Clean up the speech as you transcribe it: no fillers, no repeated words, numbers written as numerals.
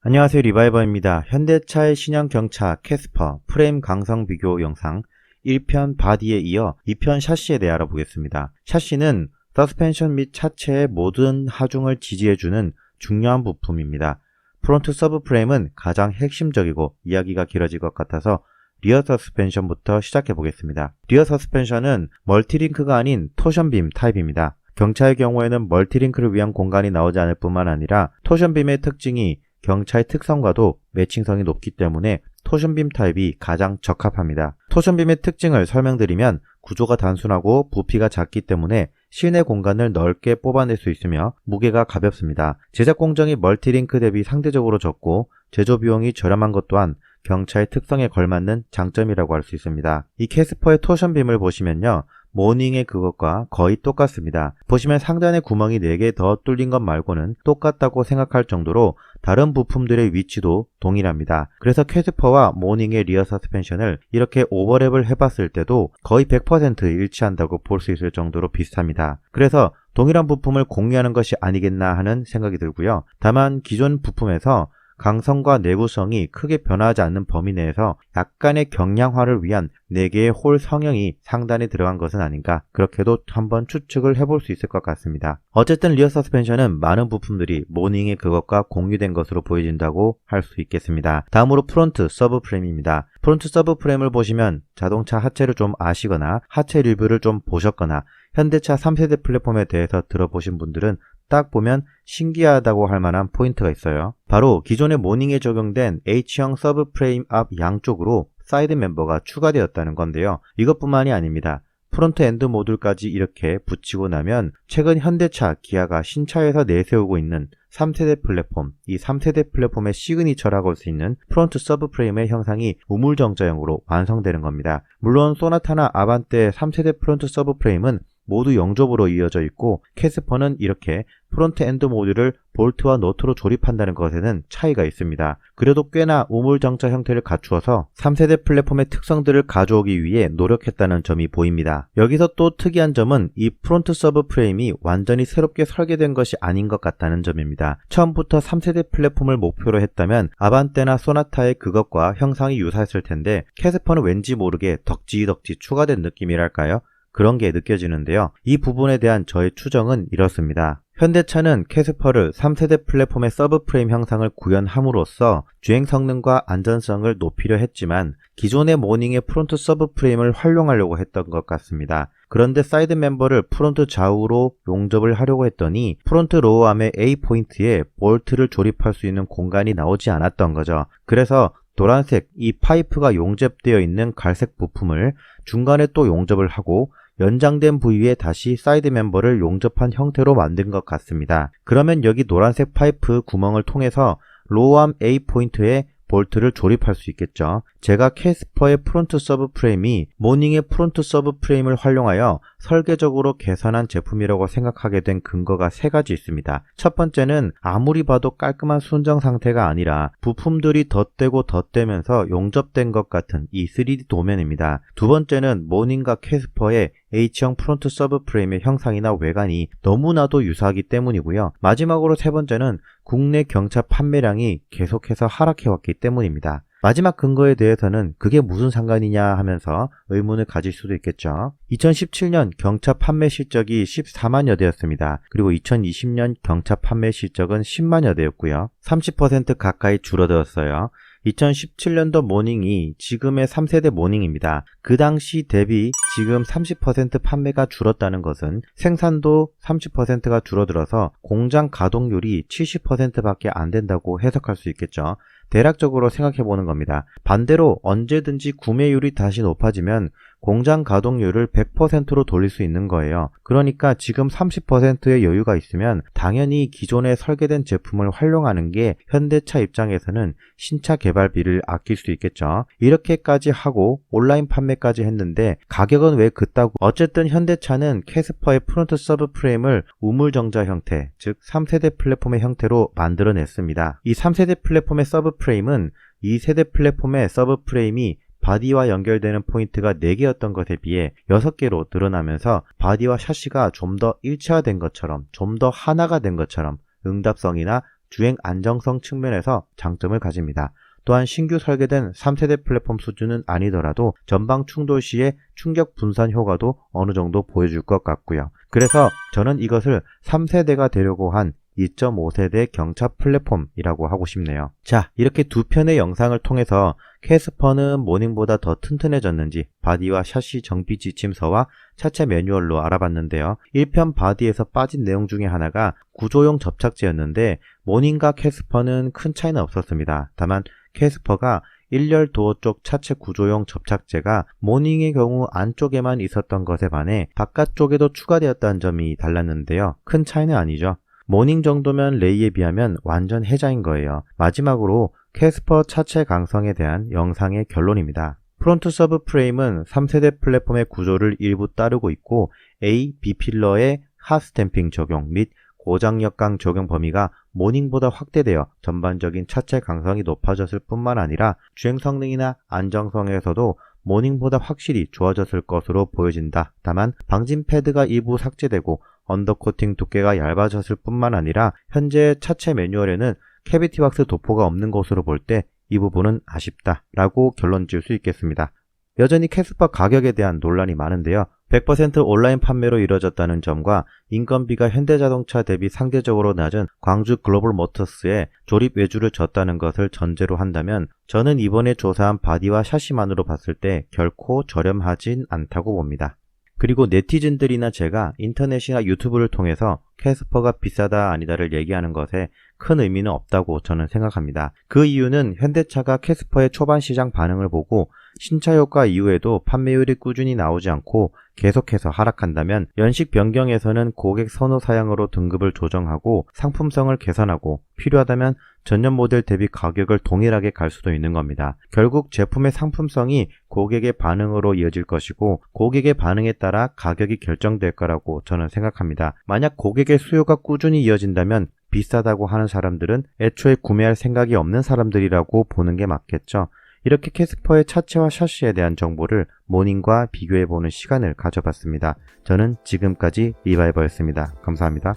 안녕하세요, 리바이버입니다. 현대차의 신형 경차 캐스퍼 프레임 강성 비교 영상 1편 바디에 이어 2편 샤시에 대해 알아보겠습니다. 샤시는 서스펜션 및 차체의 모든 하중을 지지해주는 중요한 부품입니다. 프론트 서브 프레임은 가장 핵심적이고 이야기가 길어질 것 같아서 리어 서스펜션부터 시작해 보겠습니다. 리어 서스펜션은 멀티링크가 아닌 토션빔 타입입니다. 경차의 경우에는 멀티링크를 위한 공간이 나오지 않을 뿐만 아니라 토션빔의 특징이 경차의 특성과도 매칭성이 높기 때문에 토션빔 타입이 가장 적합합니다. 토션빔의 특징을 설명드리면 구조가 단순하고 부피가 작기 때문에 실내 공간을 넓게 뽑아낼 수 있으며 무게가 가볍습니다. 제작 공정이 멀티링크 대비 상대적으로 적고 제조 비용이 저렴한 것 또한 경차의 특성에 걸맞는 장점이라고 할 수 있습니다. 이 캐스퍼의 토션빔을 보시면요, 모닝의 그것과 거의 똑같습니다. 보시면 상단에 구멍이 4개 더 뚫린 것 말고는 똑같다고 생각할 정도로 다른 부품들의 위치도 동일합니다. 그래서 캐스퍼와 모닝의 리어 서스펜션을 이렇게 오버랩을 해봤을 때도 거의 100% 일치한다고 볼 수 있을 정도로 비슷합니다. 그래서 동일한 부품을 공유하는 것이 아니겠나 하는 생각이 들고요. 다만 기존 부품에서 강성과 내구성이 크게 변화하지 않는 범위 내에서 약간의 경량화를 위한 4개의 홀 성형이 상단에 들어간 것은 아닌가, 그렇게도 한번 추측을 해볼 수 있을 것 같습니다. 어쨌든 리어 서스펜션은 많은 부품들이 모닝의 그것과 공유된 것으로 보여진다고 할 수 있겠습니다. 다음으로 프론트 서브 프레임입니다. 프론트 서브 프레임을 보시면 자동차 하체를 좀 아시거나 하체 리뷰를 좀 보셨거나 현대차 3세대 플랫폼에 대해서 들어보신 분들은 딱 보면 신기하다고 할 만한 포인트가 있어요. 바로 기존의 모닝에 적용된 H형 서브 프레임 앞 양쪽으로 사이드 멤버가 추가되었다는 건데요. 이것뿐만이 아닙니다. 프론트 엔드 모듈까지 이렇게 붙이고 나면 최근 현대차, 기아가 신차에서 내세우고 있는 3세대 플랫폼, 이 3세대 플랫폼의 시그니처라고 할 수 있는 프론트 서브 프레임의 형상이 우물정자형으로 완성되는 겁니다. 물론 소나타나 아반떼 3세대 프론트 서브 프레임은 모두 영접으로 이어져 있고 캐스퍼는 이렇게 프론트 엔드 모듈을 볼트와 너트로 조립한다는 것에는 차이가 있습니다. 그래도 꽤나 우물정자 형태를 갖추어서 3세대 플랫폼의 특성들을 가져오기 위해 노력했다는 점이 보입니다. 여기서 또 특이한 점은 이 프론트 서브 프레임이 완전히 새롭게 설계된 것이 아닌 것 같다는 점입니다. 처음부터 3세대 플랫폼을 목표로 했다면 아반떼나 소나타의 그것과 형상이 유사했을 텐데 캐스퍼는 왠지 모르게 덕지덕지 추가된 느낌이랄까요? 그런 게 느껴지는데요. 이 부분에 대한 저의 추정은 이렇습니다. 현대차는 캐스퍼를 3세대 플랫폼의 서브 프레임 형상을 구현함으로써 주행 성능과 안전성을 높이려 했지만 기존의 모닝의 프론트 서브 프레임을 활용하려고 했던 것 같습니다. 그런데 사이드 멤버를 프론트 좌우로 용접을 하려고 했더니 프론트 로우암의 A 포인트에 볼트를 조립할 수 있는 공간이 나오지 않았던 거죠. 그래서 노란색 이 파이프가 용접되어 있는 갈색 부품을 중간에 또 용접을 하고 연장된 부위에 다시 사이드 멤버를 용접한 형태로 만든 것 같습니다. 그러면 여기 노란색 파이프 구멍을 통해서 로우암 A 포인트에 볼트를 조립할 수 있겠죠. 제가 캐스퍼의 프론트 서브 프레임이 모닝의 프론트 서브 프레임을 활용하여 설계적으로 개선한 제품이라고 생각하게 된 근거가 3가지 있습니다. 첫 번째는 아무리 봐도 깔끔한 순정 상태가 아니라 부품들이 덧대고 덧대면서 용접된 것 같은 이 3D 도면입니다. 두 번째는 모닝과 캐스퍼의 H형 프론트 서브 프레임의 형상이나 외관이 너무나도 유사하기 때문이고요. 마지막으로 3번째는 국내 경차 판매량이 계속해서 하락해왔기 때문입니다. 마지막 근거에 대해서는 그게 무슨 상관이냐 하면서 의문을 가질 수도 있겠죠. 2017년 경차 판매 실적이 14만여 대였습니다. 그리고 2020년 경차 판매 실적은 10만여 대였고요. 30% 가까이 줄어들었어요. 2017년도 모닝이 지금의 3세대 모닝입니다. 그 당시 대비 지금 30% 판매가 줄었다는 것은 생산도 30%가 줄어들어서 공장 가동률이 70%밖에 안 된다고 해석할 수 있겠죠. 대략적으로 생각해 보는 겁니다. 반대로 언제든지 구매율이 다시 높아지면 공장 가동률을 100%로 돌릴 수 있는 거예요. 그러니까 지금 30%의 여유가 있으면 당연히 기존에 설계된 제품을 활용하는 게 현대차 입장에서는 신차 개발비를 아낄 수 있겠죠. 이렇게까지 하고 온라인 판매까지 했는데 가격은 왜 그따구? 어쨌든 현대차는 캐스퍼의 프론트 서브 프레임을 우물정자 형태, 즉 3세대 플랫폼의 형태로 만들어냈습니다. 이 3세대 플랫폼의 서브 프레임은 2세대 플랫폼의 서브 프레임이 바디와 연결되는 포인트가 4개였던 것에 비해 6개로 늘어나면서 바디와 샤시가 좀 더 일체화된 것처럼, 좀 더 하나가 된 것처럼 응답성이나 주행 안정성 측면에서 장점을 가집니다. 또한 신규 설계된 3세대 플랫폼 수준은 아니더라도 전방 충돌 시에 충격 분산 효과도 어느 정도 보여줄 것 같고요. 그래서 저는 이것을 3세대가 되려고 한 2.5세대 경차 플랫폼이라고 하고 싶네요. 자, 이렇게 두 편의 영상을 통해서 캐스퍼는 모닝보다 더 튼튼해졌는지 바디와 샤시 정비 지침서와 차체 매뉴얼로 알아봤는데요. 1편 바디에서 빠진 내용 중에 하나가 구조용 접착제였는데 모닝과 캐스퍼는 큰 차이는 없었습니다. 다만 캐스퍼가 1열 도어 쪽 차체 구조용 접착제가 모닝의 경우 안쪽에만 있었던 것에 반해 바깥쪽에도 추가되었다는 점이 달랐는데요. 큰 차이는 아니죠. 모닝 정도면 레이에 비하면 완전 해자인 거예요. 마지막으로 캐스퍼 차체 강성에 대한 영상의 결론입니다. 프론트 서브 프레임은 3세대 플랫폼의 구조를 일부 따르고 있고 A, B 필러의 핫 스탬핑 적용 및 고장 역강 적용 범위가 모닝보다 확대되어 전반적인 차체 강성이 높아졌을 뿐만 아니라 주행 성능이나 안정성에서도 모닝보다 확실히 좋아졌을 것으로 보여진다. 다만 방진 패드가 일부 삭제되고 언더코팅 두께가 얇아졌을 뿐만 아니라 현재 차체 매뉴얼에는 캐비티 왁스 도포가 없는 것으로 볼 때 이 부분은 아쉽다 라고 결론 지을 수 있겠습니다. 여전히 캐스퍼 가격에 대한 논란이 많은데요. 100% 온라인 판매로 이뤄졌다는 점과 인건비가 현대자동차 대비 상대적으로 낮은 광주 글로벌 모터스에 조립 외주를 줬다는 것을 전제로 한다면 저는 이번에 조사한 바디와 샤시만으로 봤을 때 결코 저렴하진 않다고 봅니다. 그리고 네티즌들이나 제가 인터넷이나 유튜브를 통해서 캐스퍼가 비싸다 아니다를 얘기하는 것에 큰 의미는 없다고 저는 생각합니다. 그 이유는 현대차가 캐스퍼의 초반 시장 반응을 보고 신차 효과 이후에도 판매율이 꾸준히 나오지 않고 계속해서 하락한다면 연식 변경에서는 고객 선호 사양으로 등급을 조정하고 상품성을 개선하고 필요하다면 전년 모델 대비 가격을 동일하게 갈 수도 있는 겁니다. 결국 제품의 상품성이 고객의 반응으로 이어질 것이고 고객의 반응에 따라 가격이 결정될 거라고 저는 생각합니다. 만약 고객의 수요가 꾸준히 이어진다면 비싸다고 하는 사람들은 애초에 구매할 생각이 없는 사람들이라고 보는 게 맞겠죠. 이렇게 캐스퍼의 차체와 샤시에 대한 정보를 모닝과 비교해보는 시간을 가져봤습니다. 저는 지금까지 리바이버였습니다. 감사합니다.